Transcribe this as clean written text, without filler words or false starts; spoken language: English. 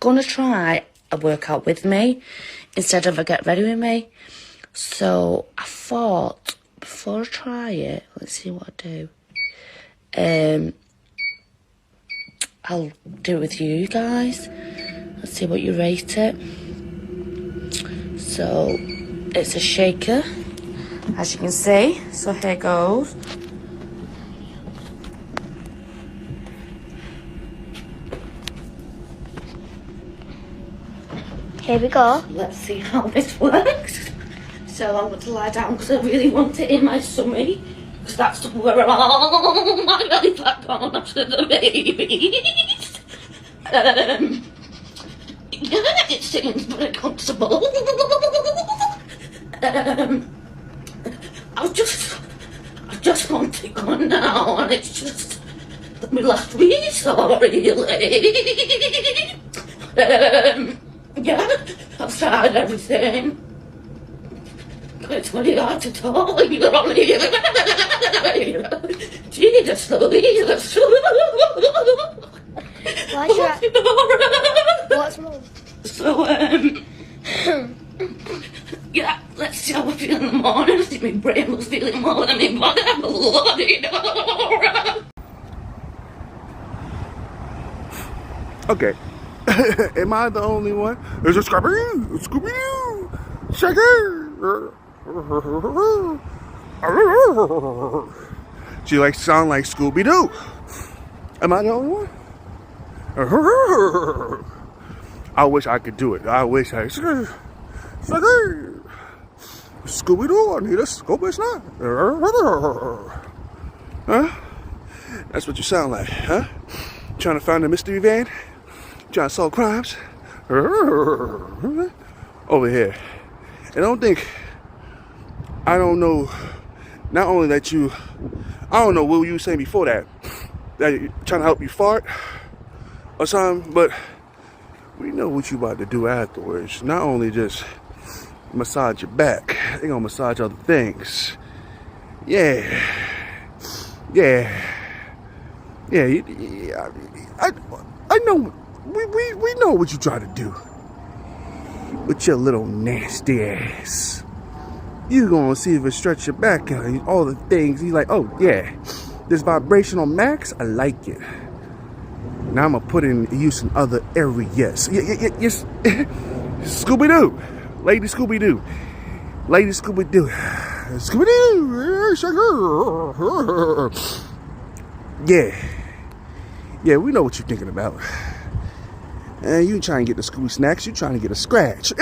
going to try a workout with me instead of a get ready with me. So I thought, before I try it, let's see what I do. I'll do it with you guys. Let's see what you rate it. So it's a shaker, as you can see. So here goes. Here we go. Let's see how this works. So I'm going to lie down because I really want it in my tummy. Because that's where all my belly fat gone after the babies. Yeah, it seems very comfortable. I just want it gone now, and it's just my last resort, really. Yeah, I've tried everything. It's really hard to talk. You're only Jesus, Louise. What's wrong? So, yeah, let's see how I feel in the morning. I think my brain was feeling more than my body. Bloody Okay. Am I the only one? There's a Scooby-Doo, Shaker. She likes to sound like Scooby-Doo. Am I the only one? I wish I could do it. I wish I could. Scooby-Doo, I need a Scooby snack. Huh? That's what you sound like, huh? Trying to find a mystery van? Trying to solve crimes? Over here. And I don't know, not only that I don't know what you were saying before that you're trying to help you fart or something, but we know what you about to do afterwards. Not only just massage your back, they're gonna massage other things. Yeah. I know, we know what you try to do with your little nasty ass. You gonna see if it stretch your back out and all the things. He's like, oh yeah, this vibrational max, I like it. Now I'm gonna put it in use in other areas. Yes. Scooby-Doo, Lady Scooby-Doo, Lady Scooby-Doo, Scooby-Doo. Yeah, we know what you're thinking about. And you trying to get the Scooby snacks, you trying to get a scratch.